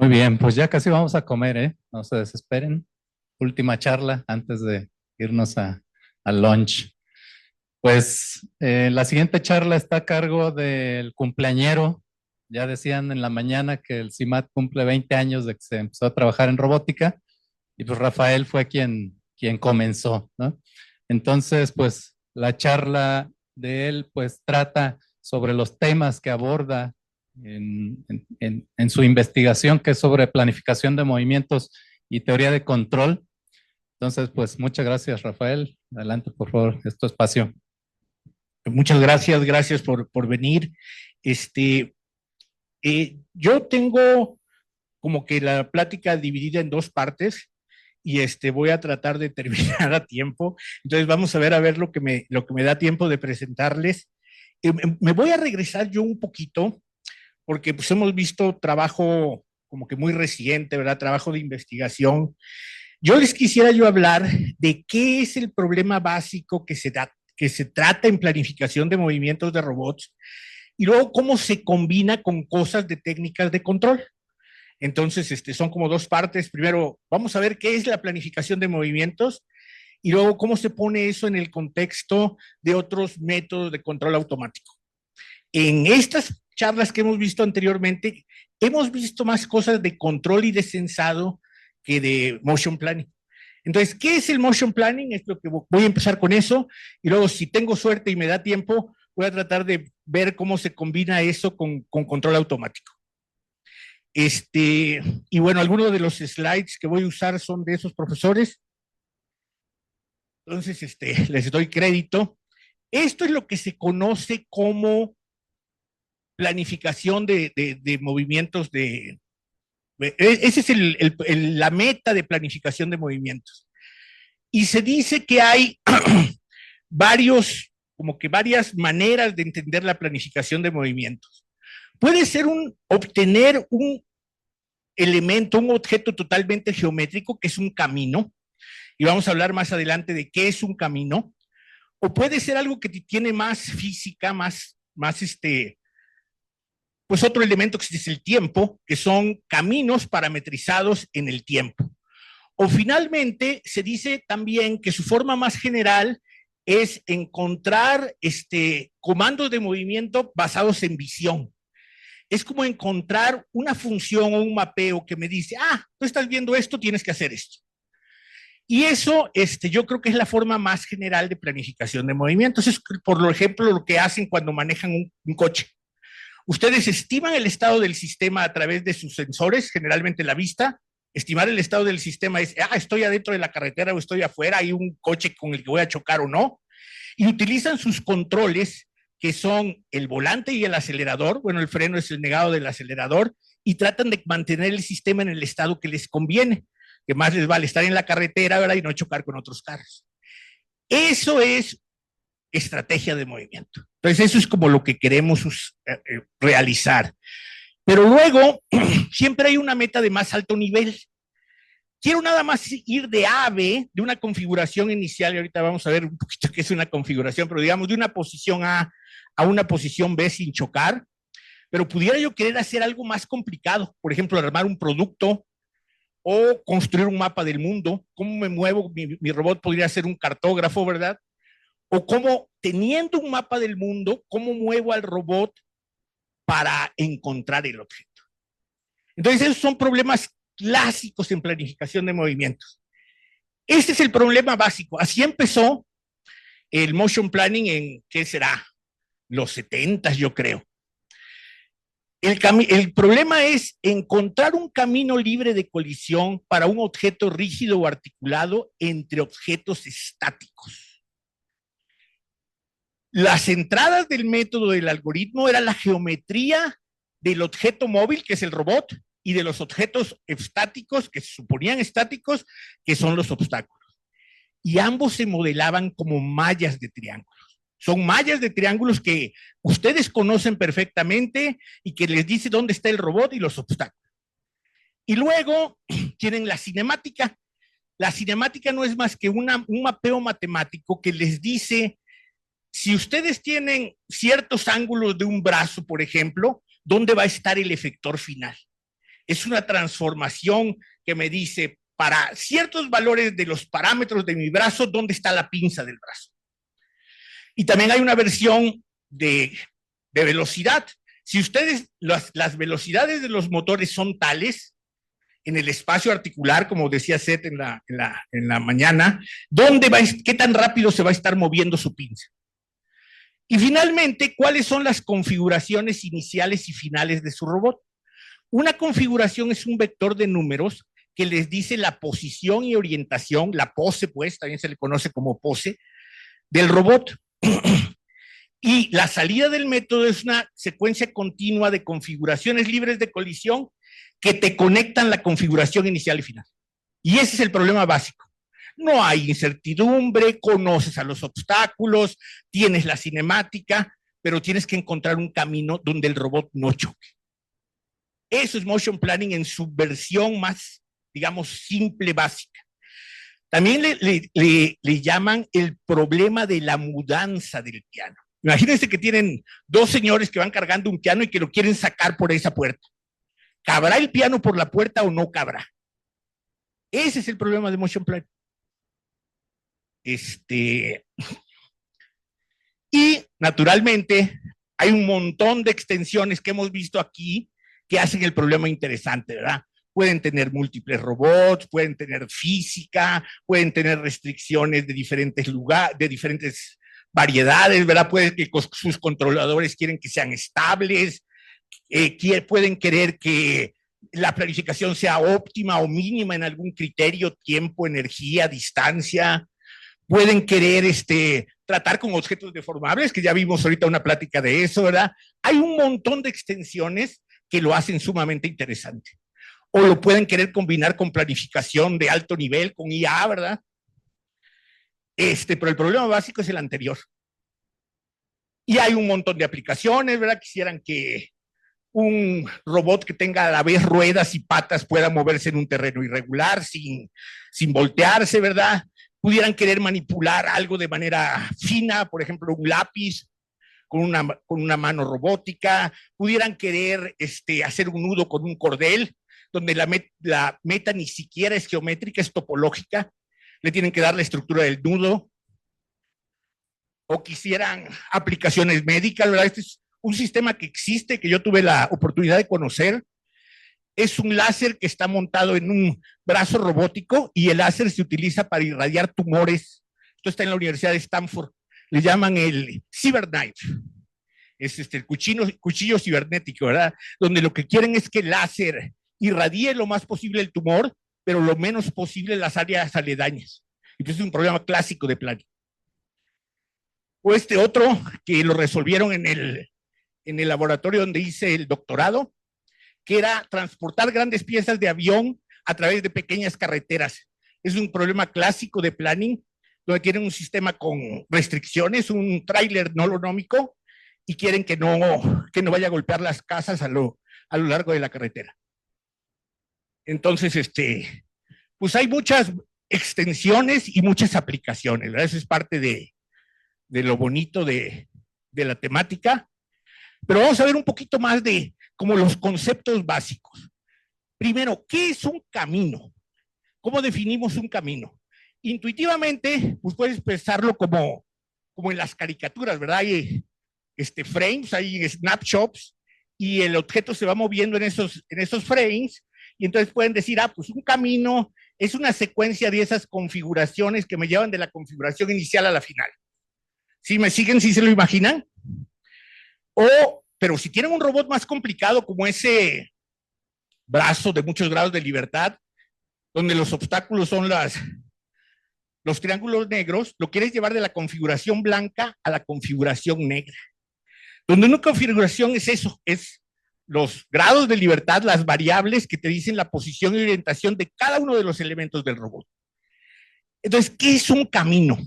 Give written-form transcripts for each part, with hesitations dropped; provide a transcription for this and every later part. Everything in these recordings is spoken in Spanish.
Muy bien, pues ya casi vamos a comer, ¿eh? No se desesperen. Última charla antes de irnos al lunch. Pues la siguiente charla está a cargo del cumpleañero. Ya decían en la mañana que el CIMAT cumple 20 años de que se empezó a trabajar en robótica y pues Rafael fue quien comenzó, ¿no? Entonces, pues la charla de él pues trata sobre los temas que aborda en su investigación, que es sobre planificación de movimientos y teoría de control. Entonces, pues muchas gracias, Rafael. Adelante, por favor, es tu espacio. Muchas gracias, gracias por venir. Este, yo tengo como que la plática dividida en dos partes y voy a tratar de terminar a tiempo. Entonces vamos a ver lo que me da tiempo de presentarles. Me voy a regresar yo un poquito porque pues hemos visto trabajo como que muy reciente, ¿verdad? Trabajo de investigación. Yo les quisiera yo hablar de qué es el problema básico que se trata en planificación de movimientos de robots y luego cómo se combina con cosas de técnicas de control. Entonces, son como dos partes. Primero, vamos a ver qué es la planificación de movimientos y luego cómo se pone eso en el contexto de otros métodos de control automático. En estas charlas que hemos visto anteriormente, hemos visto más cosas de control y de sensado que de motion planning. Entonces, ¿qué es el motion planning? Es lo que voy a empezar con eso y luego, si tengo suerte y me da tiempo, voy a tratar de ver cómo se combina eso con control automático. Y bueno, algunos de los slides que voy a usar son de esos profesores. Entonces, les doy crédito. Esto es lo que se conoce como planificación de movimientos de... Ese es la meta de planificación de movimientos. Y se dice que hay como que varias maneras de entender la planificación de movimientos. Puede ser obtener un elemento, un objeto totalmente geométrico, que es un camino, y vamos a hablar más adelante de qué es un camino, o puede ser algo que tiene más física, pues otro elemento que es el tiempo, que son caminos parametrizados en el tiempo. O finalmente se dice también que su forma más general es encontrar comandos de movimiento basados en visión. Es como encontrar una función o un mapeo que me dice, tú estás viendo esto, tienes que hacer esto. Y eso, yo creo que es la forma más general de planificación de movimientos. Es, por ejemplo, lo que hacen cuando manejan un coche. Ustedes estiman el estado del sistema a través de sus sensores, generalmente la vista. Estimar el estado del sistema es, estoy adentro de la carretera o estoy afuera, hay un coche con el que voy a chocar o no. Y utilizan sus controles, que son el volante y el acelerador. Bueno, el freno es el negado del acelerador, y tratan de mantener el sistema en el estado que les conviene, que más les vale estar en la carretera, ¿verdad? Y no chocar con otros carros. Eso es estrategia de movimiento. Entonces, eso es como lo que queremos realizar. Pero luego, siempre hay una meta de más alto nivel. Quiero nada más ir de A a B, de una configuración inicial, y ahorita vamos a ver un poquito qué es una configuración, pero digamos de una posición a una posición B sin chocar. Pero pudiera yo querer hacer algo más complicado, por ejemplo, armar un producto o construir un mapa del mundo. ¿Cómo me muevo? Mi robot podría ser un cartógrafo, ¿verdad? O cómo, teniendo un mapa del mundo, cómo muevo al robot para encontrar el objeto. Entonces, esos son problemas clásicos en planificación de movimientos. Este es el problema básico. Así empezó el motion planning en, ¿qué será? Los 70, yo creo. El problema es encontrar un camino libre de colisión para un objeto rígido o articulado entre objetos estáticos. Las entradas del método del algoritmo eran la geometría del objeto móvil, que es el robot, y de los objetos estáticos, que se suponían estáticos, que son los obstáculos. Y ambos se modelaban como mallas de triángulos. Son mallas de triángulos que ustedes conocen perfectamente y que les dice dónde está el robot y los obstáculos. Y luego tienen la cinemática. La cinemática no es más que un mapeo matemático que les dice, si ustedes tienen ciertos ángulos de un brazo, por ejemplo, ¿dónde va a estar el efector final? es una transformación que me dice para ciertos valores de los parámetros de mi brazo, dónde está la pinza del brazo. Y también hay una versión de velocidad. Si ustedes, las velocidades de los motores son tales, en el espacio articular, como decía Seth en la mañana, ¿qué tan rápido se va a estar moviendo su pinza? Y finalmente, ¿cuáles son las configuraciones iniciales y finales de su robot? Una configuración es un vector de números que les dice la posición y orientación, la pose, pues, también se le conoce como pose, del robot. Y la salida del método es una secuencia continua de configuraciones libres de colisión que te conectan la configuración inicial y final. Y ese es el problema básico. No hay incertidumbre, conoces a los obstáculos, tienes la cinemática, pero tienes que encontrar un camino donde el robot no choque. Eso es motion planning en su versión más, digamos, simple, básica. También le llaman el problema de la mudanza del piano. Imagínense que tienen dos señores que van cargando un piano y que lo quieren sacar por esa puerta. ¿Cabrá el piano por la puerta o no cabrá? Ese es el problema de motion planning. Y naturalmente hay un montón de extensiones que hemos visto aquí que hacen el problema interesante, ¿verdad? Pueden tener múltiples robots, pueden tener física, pueden tener restricciones de diferentes lugares, de diferentes variedades, ¿verdad? Puede que sus controladores quieren que sean estables, pueden querer que la planificación sea óptima o mínima en algún criterio, tiempo, energía, distancia. Pueden querer tratar con objetos deformables, que ya vimos ahorita una plática de eso, ¿verdad? Hay un montón de extensiones que lo hacen sumamente interesante. O lo pueden querer combinar con planificación de alto nivel, con IA, ¿verdad? Pero el problema básico es el anterior. Y hay un montón de aplicaciones, ¿verdad? Quisieran que un robot que tenga a la vez ruedas y patas pueda moverse en un terreno irregular sin voltearse, ¿verdad? Pudieran querer manipular algo de manera fina, por ejemplo, un lápiz con una mano robótica, pudieran querer hacer un nudo con un cordel, donde la meta ni siquiera es geométrica, es topológica, le tienen que dar la estructura del nudo, o quisieran aplicaciones médicas, ¿verdad? Este es un sistema que existe, que yo tuve la oportunidad de conocer. Es un láser que está montado en un brazo robótico y el láser se utiliza para irradiar tumores. Esto está en la Universidad de Stanford. Le llaman el cyberknife. Es el cuchillo cibernético, ¿verdad? Donde lo que quieren es que el láser irradie lo más posible el tumor, pero lo menos posible las áreas aledañas. Entonces es un problema clásico de planning. O otro que lo resolvieron en el laboratorio donde hice el doctorado, que era transportar grandes piezas de avión a través de pequeñas carreteras. Es un problema clásico de planning, donde tienen un sistema con restricciones, un tráiler no lonómico, y quieren que no vaya a golpear las casas a lo largo de la carretera. Entonces, pues hay muchas extensiones y muchas aplicaciones, ¿verdad? Eso es parte de lo bonito de la temática. Pero vamos a ver un poquito más de como los conceptos básicos. Primero, ¿qué es un camino? ¿Cómo definimos un camino? Intuitivamente, pues puedes pensarlo como en las caricaturas, ¿verdad? Hay frames, hay snapshots, y el objeto se va moviendo en esos frames, y entonces pueden decir, pues un camino es una secuencia de esas configuraciones que me llevan de la configuración inicial a la final. ¿Sí me siguen? ¿Sí se lo imaginan? Pero si tienen un robot más complicado como ese brazo de muchos grados de libertad, donde los obstáculos son los triángulos negros, lo quieres llevar de la configuración blanca a la configuración negra. Donde una configuración es eso, es los grados de libertad, las variables que te dicen la posición y orientación de cada uno de los elementos del robot. Entonces, ¿qué es un camino?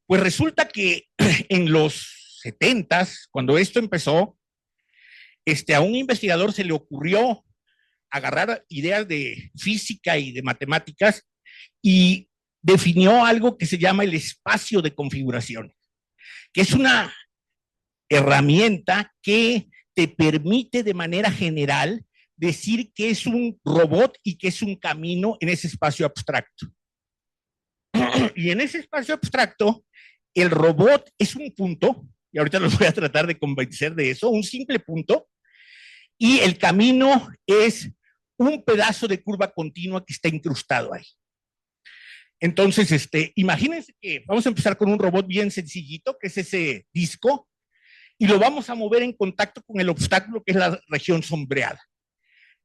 Pues resulta que en los 70s, cuando esto empezó, a un investigador se le ocurrió agarrar ideas de física y de matemáticas y definió algo que se llama el espacio de configuración, que es una herramienta que te permite de manera general decir qué es un robot y qué es un camino en ese espacio abstracto. Y en ese espacio abstracto, el robot es un punto, y ahorita los voy a tratar de convencer de eso, un simple punto, y el camino es un pedazo de curva continua que está incrustado ahí. Entonces, imagínense que vamos a empezar con un robot bien sencillito, que es ese disco, y lo vamos a mover en contacto con el obstáculo, que es la región sombreada.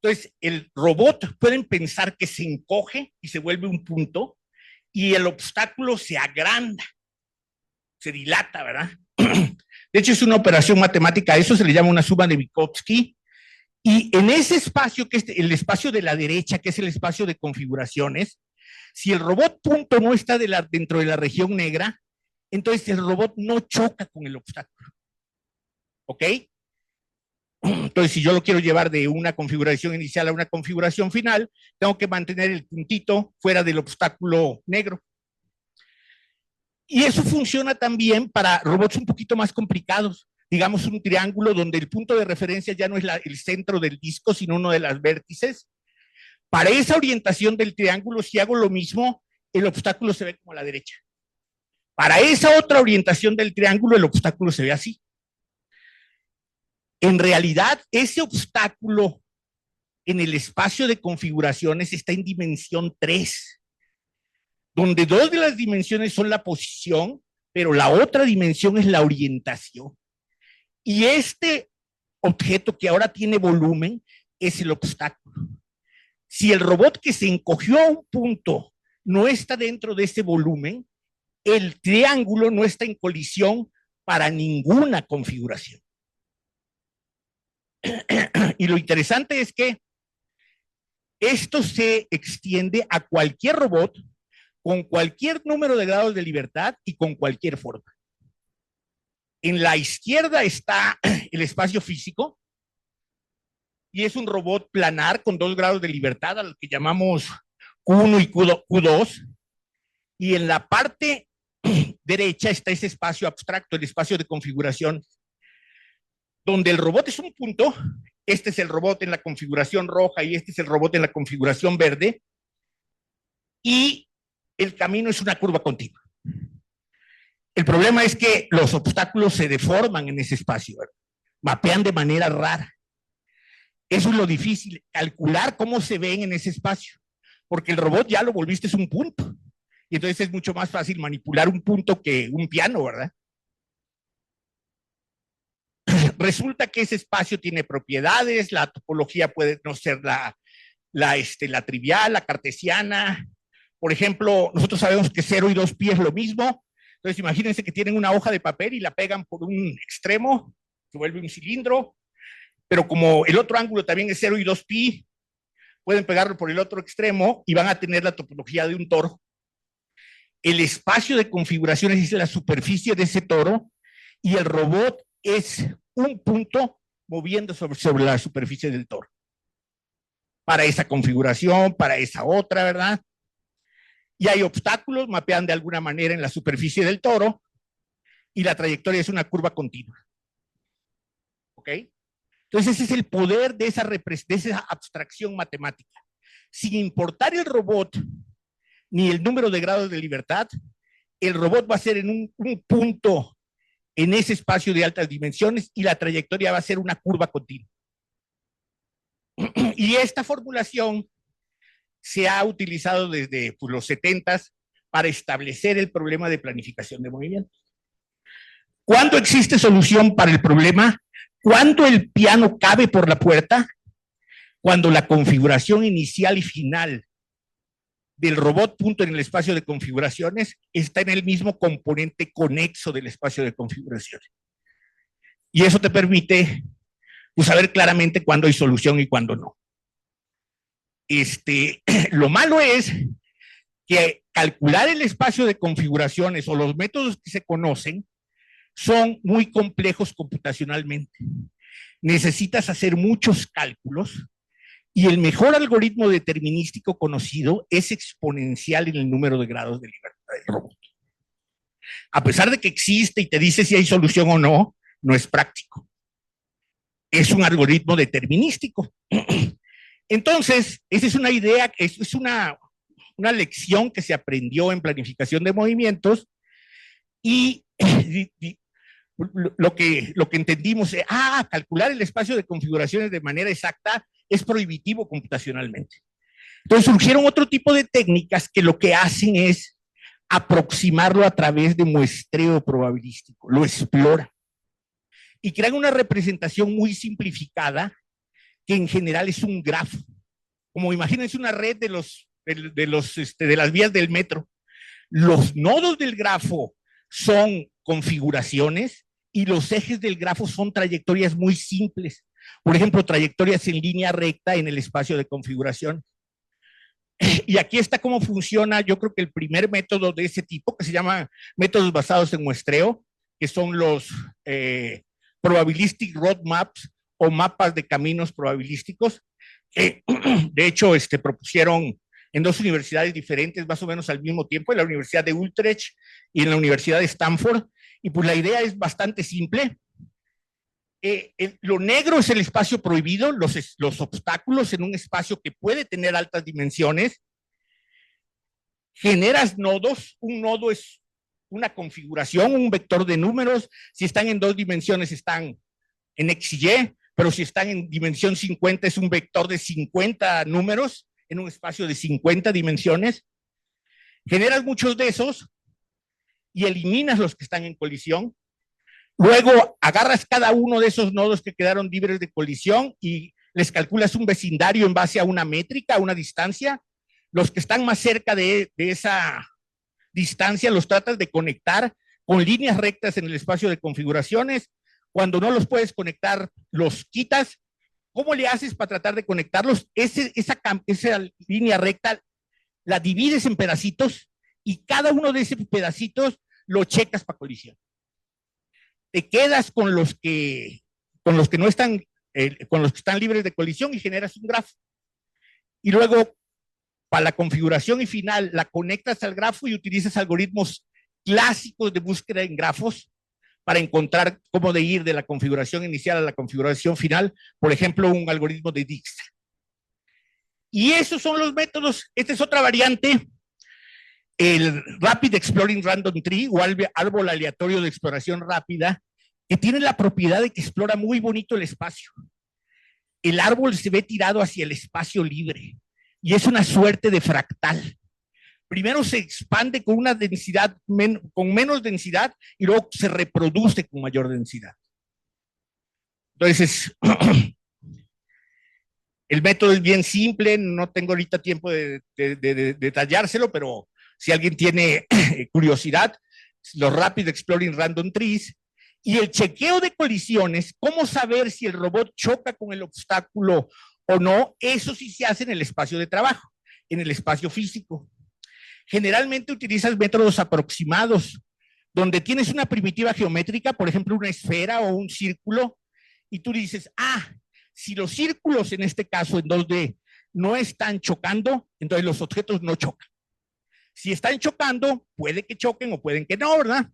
Entonces, el robot, pueden pensar que se encoge y se vuelve un punto, y el obstáculo se agranda, se dilata, ¿verdad? De hecho, es una operación matemática, eso se le llama una suma de Vygotsky, y en ese espacio, que es el espacio de la derecha, que es el espacio de configuraciones, si el robot punto no está dentro de la región negra, entonces el robot no choca con el obstáculo. ¿Ok? Entonces, si yo lo quiero llevar de una configuración inicial a una configuración final, tengo que mantener el puntito fuera del obstáculo negro. Y eso funciona también para robots un poquito más complicados. Digamos un triángulo donde el punto de referencia ya no es el centro del disco, sino uno de las vértices. Para esa orientación del triángulo, si hago lo mismo, el obstáculo se ve como a la derecha. Para esa otra orientación del triángulo, el obstáculo se ve así. En realidad, ese obstáculo en el espacio de configuraciones está en dimensión 3, donde 2 de las dimensiones son la posición, pero la otra dimensión es la orientación. Y este objeto que ahora tiene volumen es el obstáculo. Si el robot que se encogió a un punto no está dentro de ese volumen, el triángulo no está en colisión para ninguna configuración. Y lo interesante es que esto se extiende a cualquier robot con cualquier número de grados de libertad y con cualquier forma. En la izquierda está el espacio físico y es un robot planar con 2 grados de libertad, al que llamamos Q1 y Q2. Y en la parte derecha está ese espacio abstracto, el espacio de configuración, donde el robot es un punto. Este es el robot en la configuración roja y este es el robot en la configuración verde. Y el camino es una curva continua. El problema es que los obstáculos se deforman en ese espacio, ¿verdad? Mapean de manera rara. Eso es lo difícil, calcular cómo se ven en ese espacio, porque el robot ya lo volviste un punto. Y entonces es mucho más fácil manipular un punto que un piano, ¿verdad? Resulta que ese espacio tiene propiedades, la topología puede no ser la trivial, la cartesiana. Por ejemplo, nosotros sabemos que 0 y 2π es lo mismo. Entonces, imagínense que tienen una hoja de papel y la pegan por un extremo, se vuelve un cilindro, pero como el otro ángulo también es 0 y 2π, pueden pegarlo por el otro extremo y van a tener la topología de un toro. El espacio de configuraciones es la superficie de ese toro y el robot es un punto moviendo sobre la superficie del toro. Para esa configuración, para esa otra, ¿verdad? Y hay obstáculos, mapean de alguna manera en la superficie del toro y la trayectoria es una curva continua. ¿Ok? Entonces ese es el poder de esa abstracción matemática. Sin importar el robot ni el número de grados de libertad, el robot va a ser en un punto en ese espacio de altas dimensiones y la trayectoria va a ser una curva continua. Y esta formulación se ha utilizado desde los 70s para establecer el problema de planificación de movimientos. ¿Cuándo existe solución para el problema? ¿Cuándo el piano cabe por la puerta? Cuando la configuración inicial y final del robot punto en el espacio de configuraciones está en el mismo componente conexo del espacio de configuraciones. Y eso te permite saber claramente cuándo hay solución y cuándo no. Lo malo es que calcular el espacio de configuraciones o los métodos que se conocen son muy complejos computacionalmente. Necesitas hacer muchos cálculos y el mejor algoritmo determinístico conocido es exponencial en el número de grados de libertad del robot. A pesar de que existe y te dice si hay solución o no, no es práctico. Es un algoritmo determinístico. Entonces, esa es una idea, es una lección que se aprendió en planificación de movimientos y lo que entendimos es, calcular el espacio de configuraciones de manera exacta es prohibitivo computacionalmente. Entonces surgieron otro tipo de técnicas que lo que hacen es aproximarlo a través de muestreo probabilístico, lo explora y crean una representación muy simplificada que en general es un grafo. Como imagínense una red de las vías del metro. Los nodos del grafo son configuraciones y los ejes del grafo son trayectorias muy simples. Por ejemplo, trayectorias en línea recta en el espacio de configuración. Y aquí está cómo funciona, yo creo que el primer método de ese tipo, que se llama métodos basados en muestreo, que son los probabilistic roadmaps o mapas de caminos probabilísticos, que de hecho propusieron en dos universidades diferentes más o menos al mismo tiempo, en la Universidad de Utrecht y en la Universidad de Stanford. Y pues la idea es bastante simple. Lo negro es el espacio prohibido, los obstáculos en un espacio que puede tener altas dimensiones. Generas nodos, un nodo es una configuración, un vector de números. Si están en 2 dimensiones están en X y Y, pero si están en dimensión 50 es un vector de 50 números en un espacio de 50 dimensiones. Generas muchos de esos y eliminas los que están en colisión. Luego agarras cada uno de esos nodos que quedaron libres de colisión y les calculas un vecindario en base a una métrica, a una distancia. Los que están más cerca de esa distancia los tratas de conectar con líneas rectas en el espacio de configuraciones. Cuando no los puedes conectar, los quitas. ¿Cómo le haces para tratar de conectarlos? Esa línea recta la divides en pedacitos y cada uno de esos pedacitos lo checas para colisión. Te quedas con los que no están, con los que están libres de colisión y generas un grafo. Y luego, para la configuración y final, la conectas al grafo y utilizas algoritmos clásicos de búsqueda en grafos para encontrar cómo de ir de la configuración inicial a la configuración final, por ejemplo, un algoritmo de Dijkstra. Y esos son los métodos. Esta es otra variante, el Rapid Exploring Random Tree o árbol aleatorio de exploración rápida, que tiene la propiedad de que explora muy bonito el espacio. El árbol se ve tirado hacia el espacio libre y es una suerte de fractal. Primero se expande con una densidad, con menos densidad, y luego se reproduce con mayor densidad. Entonces, el método es bien simple, no tengo ahorita tiempo de detallárselo, pero si alguien tiene curiosidad, los Rapid Exploring Random Trees y el chequeo de colisiones, cómo saber si el robot choca con el obstáculo o no, eso sí se hace en el espacio de trabajo, en el espacio físico. Generalmente utilizas métodos aproximados, donde tienes una primitiva geométrica, por ejemplo, una esfera o un círculo, y tú dices, si los círculos en este caso en 2D no están chocando, entonces los objetos no chocan. Si están chocando, puede que choquen o pueden que no, ¿verdad?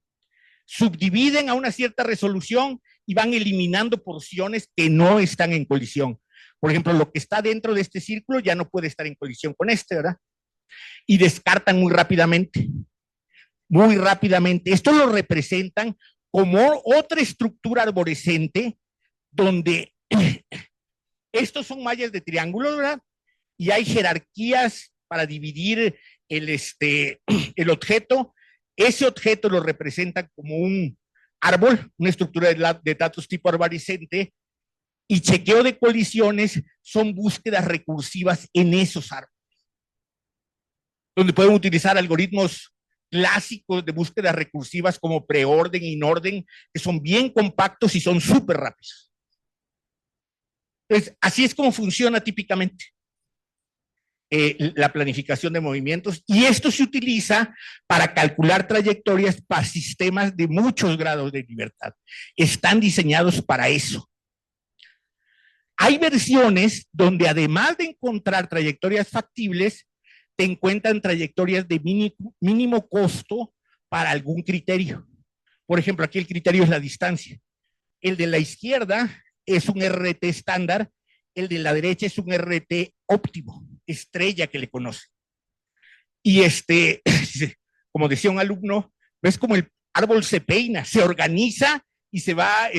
Subdividen a una cierta resolución y van eliminando porciones que no están en colisión. Por ejemplo, lo que está dentro de este círculo ya no puede estar en colisión con este, ¿verdad? Y descartan muy rápidamente. Muy rápidamente. Esto lo representan como otra estructura arborescente donde estos son mallas de triángulo, ¿verdad? Y hay jerarquías para dividir el objeto. Ese objeto lo representan como un árbol, una estructura de datos tipo arborescente, y chequeo de colisiones son búsquedas recursivas en esos árboles, donde pueden utilizar algoritmos clásicos de búsquedas recursivas como preorden, inorden, que son bien compactos y son súper rápidos. Entonces, así es como funciona típicamente la planificación de movimientos, y esto se utiliza para calcular trayectorias para sistemas de muchos grados de libertad. Están diseñados para eso. Hay versiones donde además de encontrar trayectorias factibles, te encuentran trayectorias de mínimo costo para algún criterio. Por ejemplo, aquí el criterio es la distancia. El de la izquierda es un RT estándar el de la derecha es un RT óptimo, estrella que le conoce. Y como decía un alumno, ves como el árbol se peina, se organiza y se va,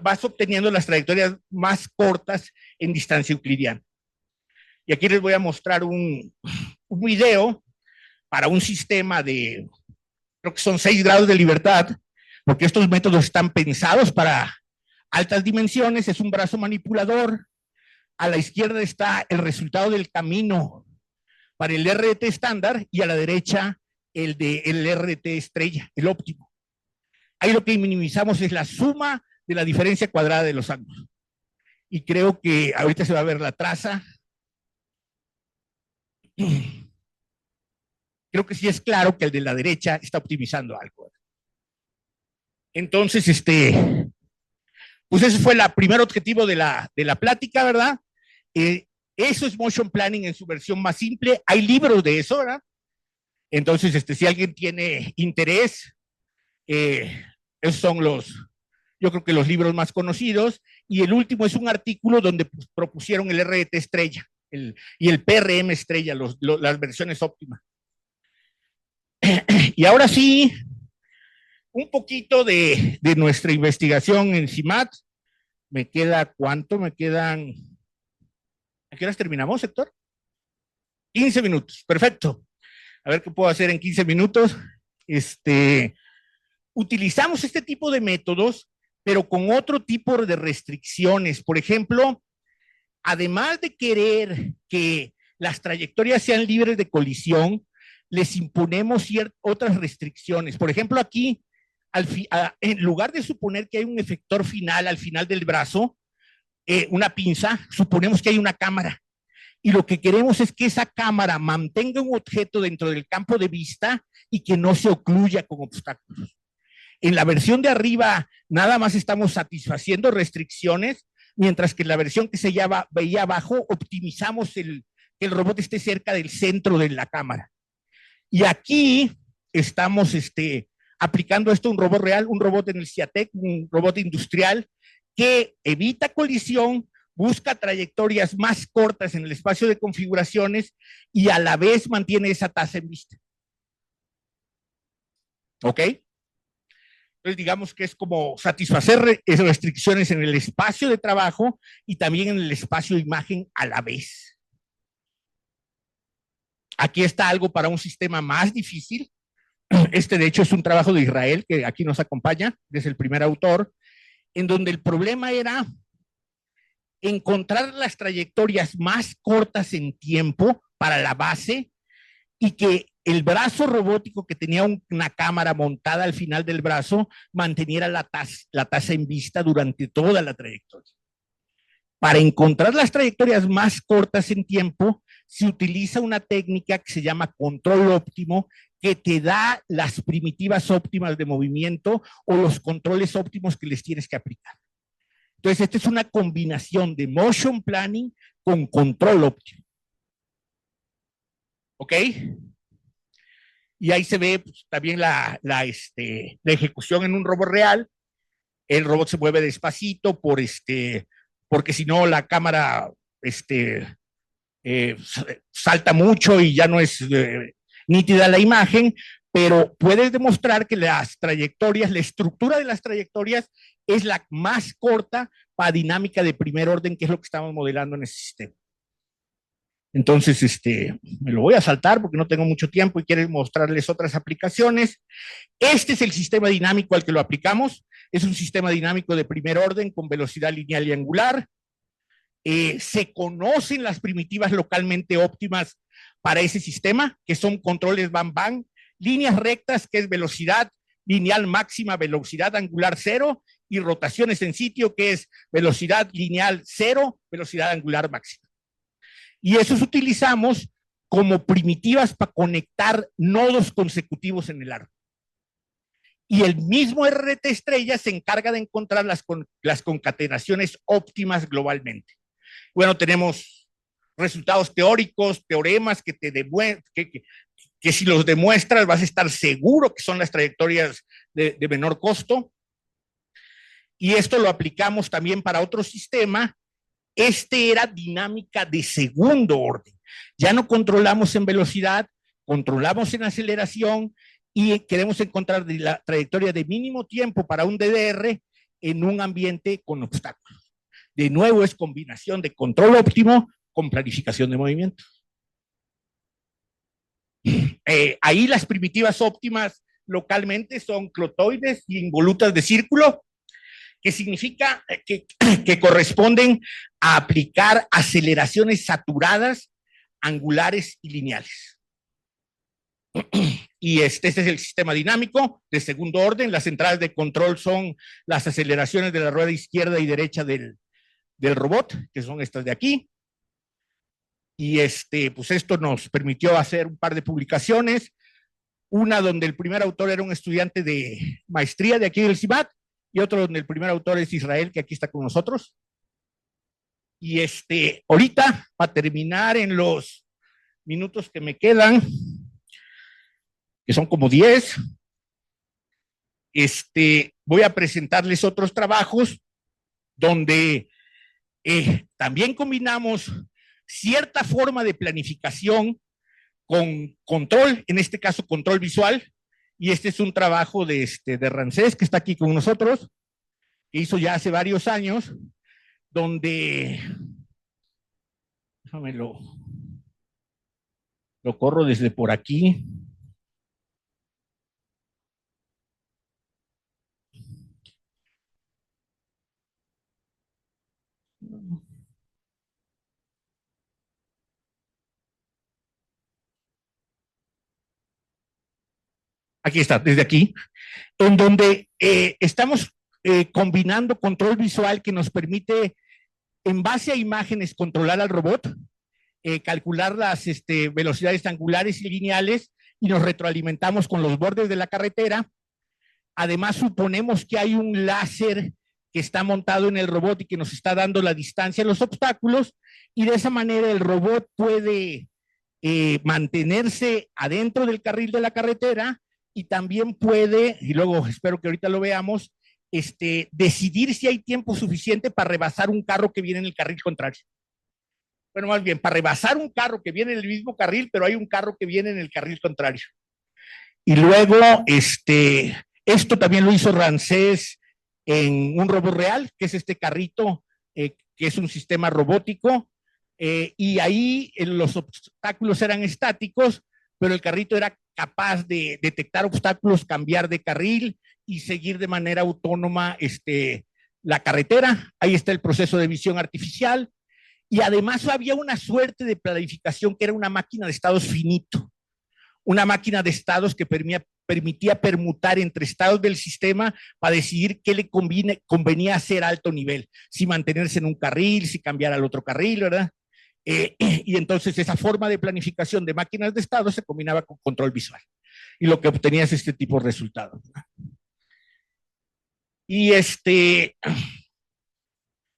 vas obteniendo las trayectorias más cortas en distancia euclidiana. Y aquí les voy a mostrar un video para un sistema de, creo que son 6 grados de libertad, porque estos métodos están pensados para altas dimensiones. Es un brazo manipulador. A la izquierda está el resultado del camino para el RT estándar y a la derecha el RT estrella, el óptimo. Ahí lo que minimizamos es la suma de la diferencia cuadrada de los ángulos. Y creo que ahorita se va a ver la traza. Creo que sí es claro que el de la derecha está optimizando algo. Entonces, pues ese fue el primer objetivo de la plática, ¿verdad? Eso es motion planning en su versión más simple. Hay libros de eso, ¿verdad? Entonces, si alguien tiene interés, esos son yo creo que los libros más conocidos. Y el último es un artículo donde propusieron el RT estrella y el PRM estrella, las versiones óptimas. Y ahora sí, un poquito de nuestra investigación en CIMAT. ¿Me queda cuánto? Me quedan... ¿A qué horas terminamos, Héctor? 15 minutos, perfecto. A ver qué puedo hacer en 15 minutos. Utilizamos este tipo de métodos, pero con otro tipo de restricciones. Por ejemplo, además de querer que las trayectorias sean libres de colisión, les imponemos otras restricciones. Por ejemplo, aquí, en lugar de suponer que hay un efector final al final del brazo, una pinza, suponemos que hay una cámara. Y lo que queremos es que esa cámara mantenga un objeto dentro del campo de vista y que no se ocluya con obstáculos. En la versión de arriba, nada más estamos satisfaciendo restricciones, mientras que en la versión que se veía abajo, optimizamos que el robot esté cerca del centro de la cámara. Y aquí estamos aplicando esto a un robot real, un robot en el CIATEC, un robot industrial que evita colisión, busca trayectorias más cortas en el espacio de configuraciones y a la vez mantiene esa tasa en vista. ¿Ok? Entonces, digamos que es como satisfacer restricciones en el espacio de trabajo y también en el espacio de imagen a la vez. Aquí está algo para un sistema más difícil. De hecho, es un trabajo de Israel que aquí nos acompaña, es el primer autor, en donde el problema era encontrar las trayectorias más cortas en tiempo para la base y que el brazo robótico que tenía una cámara montada al final del brazo manteniera la tasa en vista durante toda la trayectoria. Para encontrar las trayectorias más cortas en tiempo, se utiliza una técnica que se llama control óptimo, que te da las primitivas óptimas de movimiento o los controles óptimos que les tienes que aplicar. Entonces, esta es una combinación de motion planning con control óptimo. ¿Ok? Y ahí se ve pues, también la ejecución en un robot real. El robot se mueve despacito porque si no la cámara salta mucho y ya no es nítida la imagen, pero puedes demostrar que las trayectorias, la estructura de las trayectorias es la más corta para dinámica de primer orden, que es lo que estamos modelando en ese sistema. Entonces, me lo voy a saltar porque no tengo mucho tiempo y quiero mostrarles otras aplicaciones. Este es el sistema dinámico al que lo aplicamos. Es un sistema dinámico de primer orden con velocidad lineal y angular. Se conocen las primitivas localmente óptimas para ese sistema, que son controles Bang-Bang, líneas rectas, que es velocidad lineal máxima, velocidad angular 0, y rotaciones en sitio, que es velocidad lineal 0, velocidad angular máxima. Y esos utilizamos como primitivas para conectar nodos consecutivos en el árbol. Y el mismo RT estrella se encarga de encontrar las concatenaciones óptimas globalmente. Bueno, tenemos resultados teóricos, teoremas que te demuestran que si los demuestras vas a estar seguro que son las trayectorias de menor costo. y esto lo aplicamos también para otro sistema. Este era dinámica de segundo orden. Ya no controlamos en velocidad, controlamos en aceleración y queremos encontrar la trayectoria de mínimo tiempo para un DDR en un ambiente con obstáculos. De nuevo, es combinación de control óptimo con planificación de movimiento. Ahí las primitivas óptimas localmente son clotoides y involutas de círculo, que significa que corresponden a aplicar aceleraciones saturadas, angulares y lineales. Y este es el sistema dinámico de segundo orden. Las entradas de control son las aceleraciones de la rueda izquierda y derecha del robot, que son estas de aquí. Y pues esto nos permitió hacer un par de publicaciones, una donde el primer autor era un estudiante de maestría de aquí del CIMAT, y otro donde el primer autor es Israel, que aquí está con nosotros. Y ahorita, para terminar en los minutos que me quedan, que son como 10, voy a presentarles otros trabajos donde también combinamos cierta forma de planificación con control, en este caso control visual, y este es un trabajo de Rancés, que está aquí con nosotros, que hizo ya hace varios años, donde, déjame lo corro desde por aquí. Aquí está, desde aquí, en donde estamos combinando control visual que nos permite, en base a imágenes, controlar al robot, calcular las velocidades angulares y lineales, y nos retroalimentamos con los bordes de la carretera. Además, suponemos que hay un láser que está montado en el robot y que nos está dando la distancia a los obstáculos, y de esa manera el robot puede mantenerse adentro del carril de la carretera, y también puede, y luego espero que ahorita lo veamos, decidir si hay tiempo suficiente para rebasar un carro que viene en el carril contrario. Bueno, más bien, para rebasar un carro que viene en el mismo carril, pero hay un carro que viene en el carril contrario. Y luego, esto también lo hizo Rancés en un robot real, que es este carrito, que es un sistema robótico, y ahí los obstáculos eran estáticos, pero el carrito era capaz de detectar obstáculos, cambiar de carril y seguir de manera autónoma la carretera. Ahí está el proceso de visión artificial. Y además había una suerte de planificación que era una máquina de estados finito, una máquina de estados que permitía permutar entre estados del sistema para decidir qué le convenía hacer a alto nivel, si mantenerse en un carril, si cambiar al otro carril, ¿verdad? Y entonces esa forma de planificación de máquinas de estado se combinaba con control visual, y lo que obtenía es este tipo de resultados. Y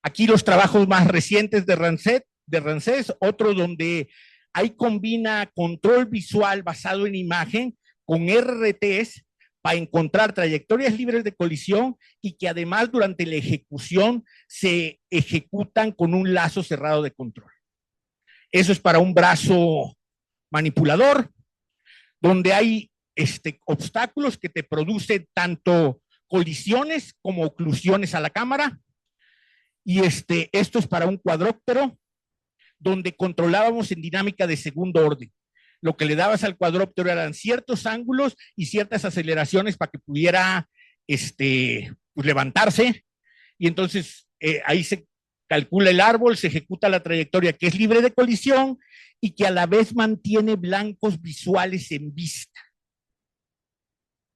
aquí los trabajos más recientes de Rancés, otro donde ahí combina control visual basado en imagen con RRTs para encontrar trayectorias libres de colisión, y que además durante la ejecución se ejecutan con un lazo cerrado de control. Eso es para un brazo manipulador, donde hay obstáculos que te producen tanto colisiones como oclusiones a la cámara. Y esto es para un cuadróptero, donde controlábamos en dinámica de segundo orden. Lo que le dabas al cuadróptero eran ciertos ángulos y ciertas aceleraciones para que pudiera pues levantarse, y entonces ahí se calcula el árbol, se ejecuta la trayectoria que es libre de colisión y que a la vez mantiene blancos visuales en vista.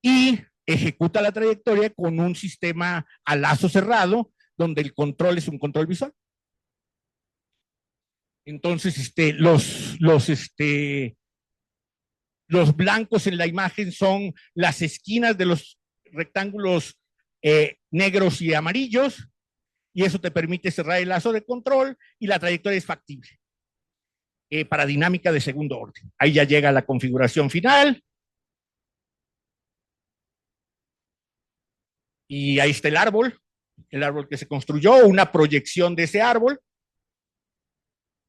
Y ejecuta la trayectoria con un sistema a lazo cerrado, donde el control es un control visual. Entonces, los blancos en la imagen son las esquinas de los rectángulos negros y amarillos, y eso te permite cerrar el lazo de control, y la trayectoria es factible para dinámica de segundo orden. Ahí ya llega la configuración final. Y ahí está el árbol, el árbol que se construyó, una proyección de ese árbol.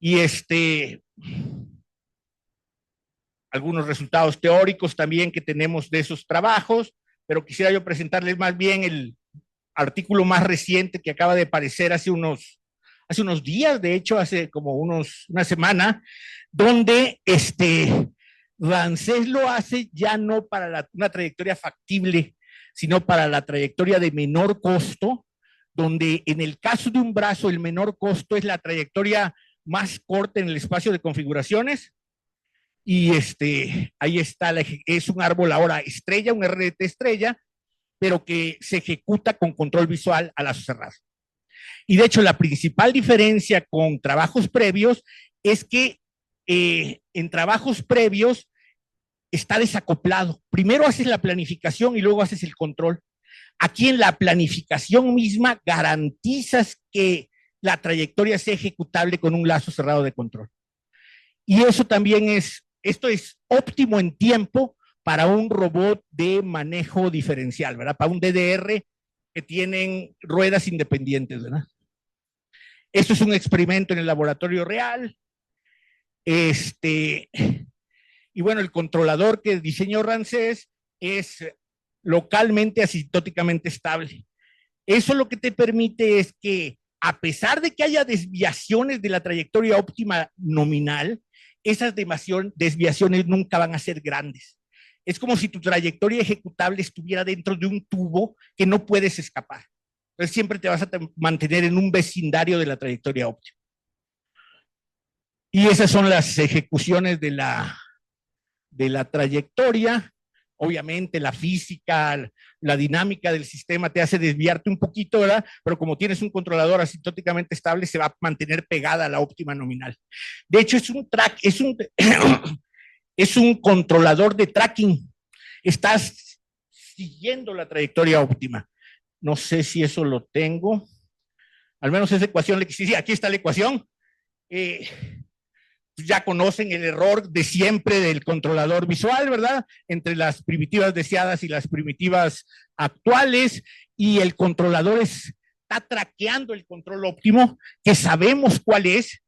Y algunos resultados teóricos también que tenemos de esos trabajos, pero quisiera yo presentarles más bien el artículo más reciente que acaba de aparecer hace unos días, de hecho, hace como una semana, donde Rancés lo hace ya no para una trayectoria factible, sino para la trayectoria de menor costo, donde en el caso de un brazo el menor costo es la trayectoria más corta en el espacio de configuraciones. Y ahí está, es un árbol ahora estrella, un RDT estrella, pero que se ejecuta con control visual a lazo cerrado. Y de hecho, la principal diferencia con trabajos previos es que en trabajos previos está desacoplado. Primero haces la planificación y luego haces el control. Aquí en la planificación misma garantizas que la trayectoria sea ejecutable con un lazo cerrado de control. Y eso también esto es óptimo en tiempo para un robot de manejo diferencial, ¿verdad? Para un DDR que tienen ruedas independientes, ¿verdad? Esto es un experimento en el laboratorio real. Y bueno, el controlador que diseñó Rancés es localmente asintóticamente estable. Eso lo que te permite es que, a pesar de que haya desviaciones de la trayectoria óptima nominal, esas desviaciones nunca van a ser grandes. Es como si tu trayectoria ejecutable estuviera dentro de un tubo que no puedes escapar. Entonces siempre te vas a mantener en un vecindario de la trayectoria óptima. Y esas son las ejecuciones de la trayectoria. Obviamente la física, la dinámica del sistema te hace desviarte un poquito, ¿verdad? Pero como tienes un controlador asintóticamente estable, se va a mantener pegada a la óptima nominal. De hecho, es un controlador de tracking. Estás siguiendo la trayectoria óptima. No sé si eso lo tengo. Al menos esa ecuación, sí, aquí está la ecuación. Ya conocen el error de siempre del controlador visual, ¿verdad? Entre las primitivas deseadas y las primitivas actuales, y el controlador está traqueando el control óptimo, que sabemos cuál es.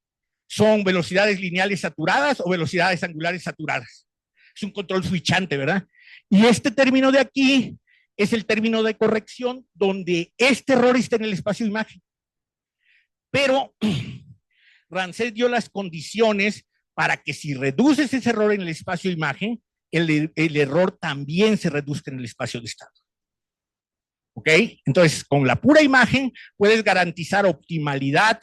Son velocidades lineales saturadas o velocidades angulares saturadas. Es un control switchante, ¿verdad? Y este término de aquí es el término de corrección, donde este error está en el espacio de imagen. Pero Rancés dio las condiciones para que si reduces ese error en el espacio de imagen, el error también se reduzca en el espacio de estado. ¿Ok? Entonces, con la pura imagen puedes garantizar optimalidad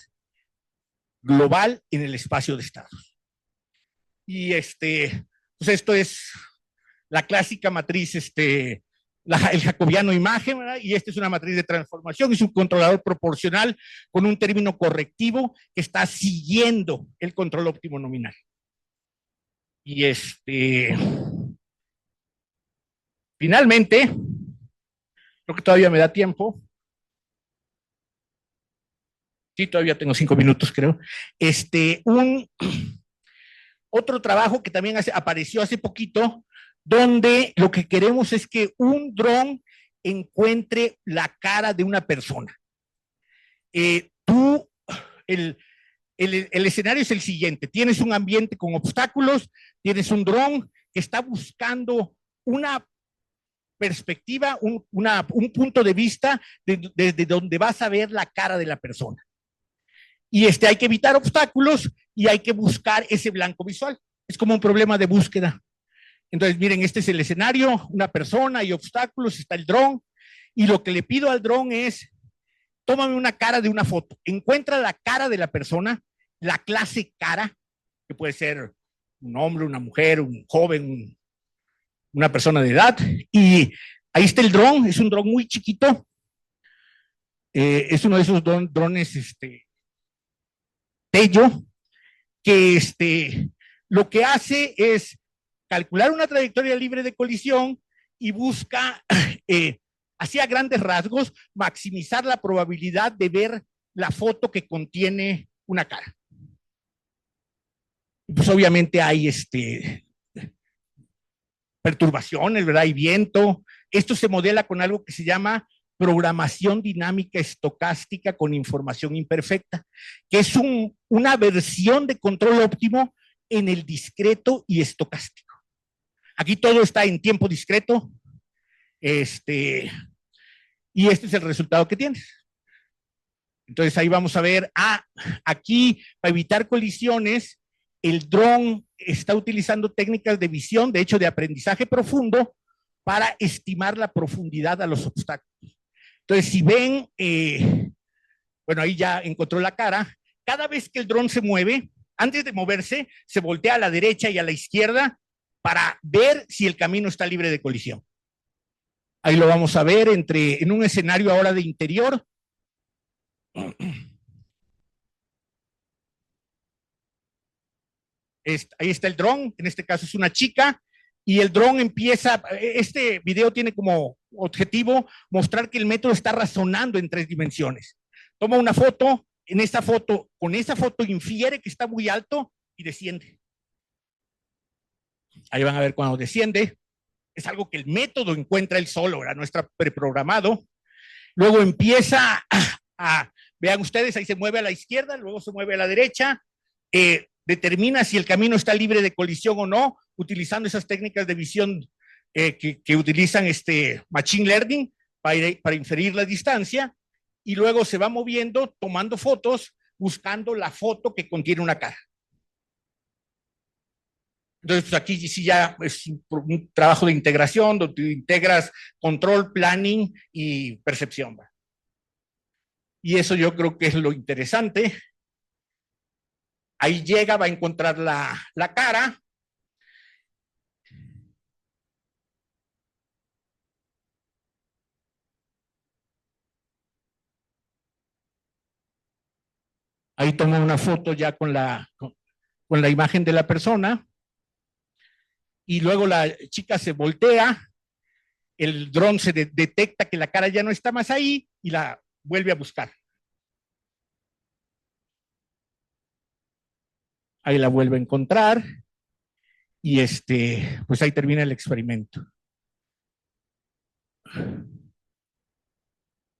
global en el espacio de estados. Y pues esto es la clásica matriz, el jacobiano imagen, ¿verdad? Y esta es una matriz de transformación, es un controlador proporcional con un término correctivo que está siguiendo el control óptimo nominal. Y finalmente, creo que todavía me da tiempo. Sí, todavía tengo 5 minutos, creo. Otro trabajo que también apareció hace poquito, donde lo que queremos es que un dron encuentre la cara de una persona. El escenario es el siguiente: tienes un ambiente con obstáculos, tienes un dron que está buscando una perspectiva, un punto de vista desde donde vas a ver la cara de la persona. Y hay que evitar obstáculos y hay que buscar ese blanco visual. Es como un problema de búsqueda. Entonces, miren, este es el escenario, una persona y obstáculos, está el dron, y lo que le pido al dron es: tómame una cara de una foto, encuentra la cara de la persona, la clase cara, que puede ser un hombre, una mujer, un joven, una persona de edad, y ahí está el dron. Es un dron muy chiquito, es uno de esos drones Tello, que lo que hace es calcular una trayectoria libre de colisión y busca, así a grandes rasgos, maximizar la probabilidad de ver la foto que contiene una cara. Pues obviamente hay perturbaciones, ¿verdad? Hay viento. Esto se modela con algo que se llama programación dinámica estocástica con información imperfecta, que es una versión de control óptimo en el discreto y estocástico. Aquí todo está en tiempo discreto, y este es el resultado que tienes. Entonces ahí vamos a ver, aquí para evitar colisiones, el dron está utilizando técnicas de visión, de hecho de aprendizaje profundo, para estimar la profundidad a los obstáculos. Entonces si ven, bueno, ahí ya encontró la cara, cada vez que el dron se mueve, antes de moverse, se voltea a la derecha y a la izquierda para ver si el camino está libre de colisión. Ahí lo vamos a ver en un escenario ahora de interior. Ahí está el dron, en este caso es una chica, y el dron empieza, este video tiene como objetivo mostrar que el método está razonando en 3 dimensiones. Toma una foto, con esa foto infiere que está muy alto y desciende. Ahí van a ver cuando desciende. Es algo que el método encuentra él solo, ¿verdad? No está preprogramado. Luego empieza vean ustedes, ahí se mueve a la izquierda, luego se mueve a la derecha, determina si el camino está libre de colisión o no, utilizando esas técnicas de visión que utilizan Machine Learning para inferir la distancia, y luego se va moviendo, tomando fotos, buscando la foto que contiene una cara. Entonces, pues aquí sí ya es un trabajo de integración, donde integras control, planning y percepción. ¿Va? Y eso yo creo que es lo interesante. Ahí llega, va a encontrar la cara. Ahí toma una foto ya con la imagen de la persona. Y luego la chica se voltea, el dron se detecta que la cara ya no está más ahí y la vuelve a buscar. Ahí la vuelve a encontrar y pues ahí termina el experimento.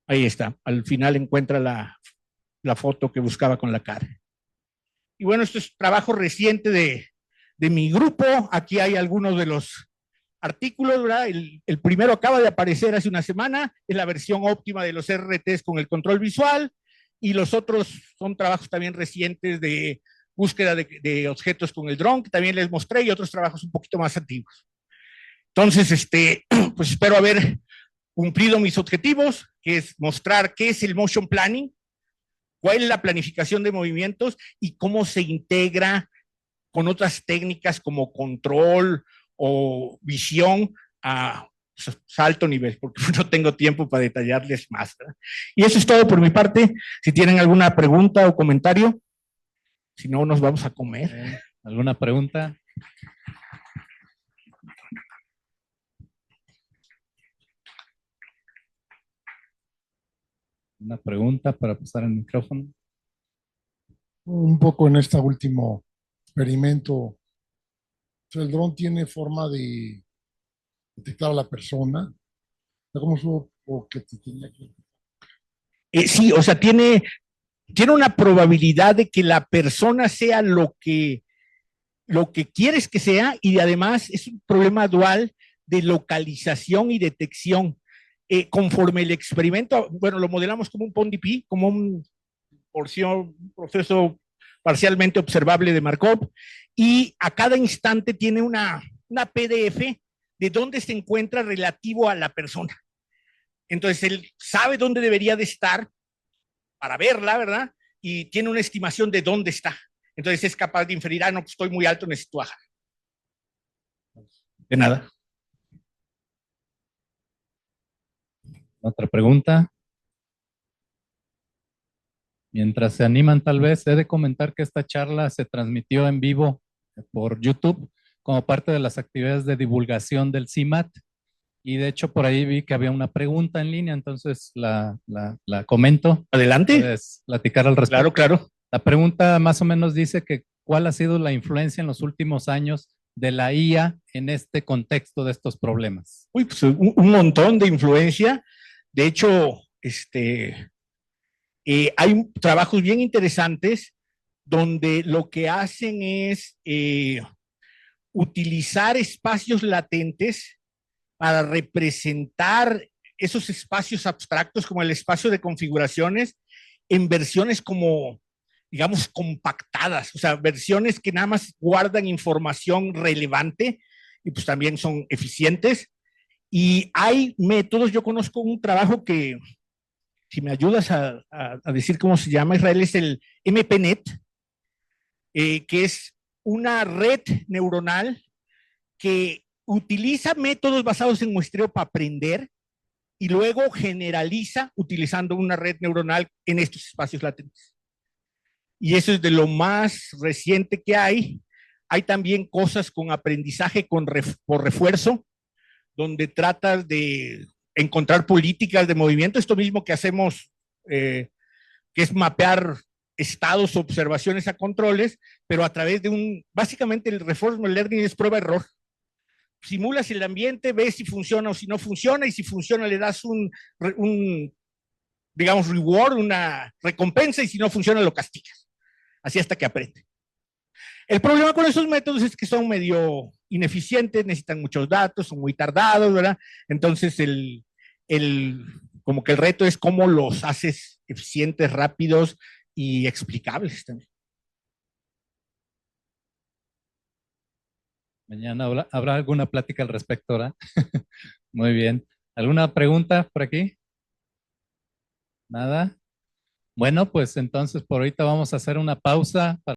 Ahí está, al final encuentra la foto que buscaba con la cara. Y bueno, esto es trabajo reciente de mi grupo. Aquí hay algunos de los artículos, ¿verdad? El primero acaba de aparecer hace una semana, es la versión óptima de los RTs con el control visual, y los otros son trabajos también recientes de búsqueda de objetos con el dron, que también les mostré, y otros trabajos un poquito más antiguos. Entonces, pues espero haber cumplido mis objetivos, que es mostrar qué es el motion planning, cuál es la planificación de movimientos y cómo se integra con otras técnicas como control o visión a alto nivel, porque no tengo tiempo para detallarles más, ¿verdad? Y eso es todo por mi parte. Si tienen alguna pregunta o comentario, si no, nos vamos a comer. ¿Alguna pregunta? ¿Una pregunta para pasar el micrófono? Un poco en este último experimento, el dron tiene forma de detectar a la persona. ¿Cómo supo que te tenía que...? Sí, o sea, tiene una probabilidad de que la persona sea lo que quieres que sea, y además es un problema dual de localización y detección. Conforme el experimento, bueno, lo modelamos como un PONDP, como un proceso parcialmente observable de Markov, y a cada instante tiene una PDF de dónde se encuentra relativo a la persona. Entonces él sabe dónde debería de estar para verla, ¿verdad? Y tiene una estimación de dónde está. Entonces es capaz de inferir, no, pues estoy muy alto, necesito bajar. De nada. ¿Otra pregunta? Mientras se animan, tal vez, he de comentar que esta charla se transmitió en vivo por YouTube como parte de las actividades de divulgación del CIMAT. Y de hecho, por ahí vi que había una pregunta en línea, entonces la comento. Adelante. Puedes platicar al respecto. Claro, claro. La pregunta más o menos dice que ¿cuál ha sido la influencia en los últimos años de la IA en este contexto de estos problemas? Uy, pues un montón de influencia. De hecho, hay trabajos bien interesantes donde lo que hacen es utilizar espacios latentes para representar esos espacios abstractos como el espacio de configuraciones en versiones como, digamos, compactadas, o sea, versiones que nada más guardan información relevante y pues también son eficientes. Y hay métodos, yo conozco un trabajo que, si me ayudas a decir cómo se llama, Israel, es el MPNet, que es una red neuronal que utiliza métodos basados en muestreo para aprender y luego generaliza utilizando una red neuronal en estos espacios latentes. Y eso es de lo más reciente que hay. Hay también cosas con aprendizaje por refuerzo, donde tratas de encontrar políticas de movimiento, esto mismo que hacemos, que es mapear estados, observaciones a controles, pero a través de básicamente el reinforcement learning es prueba-error. Simulas el ambiente, ves si funciona o si no funciona, y si funciona le das digamos, reward, una recompensa, y si no funciona lo castigas. Así hasta que aprende. El problema con esos métodos es que son medio ineficientes, necesitan muchos datos, son muy tardados, ¿verdad? Entonces, como que el reto es cómo los haces eficientes, rápidos y explicables también. Mañana habrá alguna plática al respecto, ¿verdad? Muy bien. ¿Alguna pregunta por aquí? ¿Nada? Bueno, pues entonces por ahorita vamos a hacer una pausa para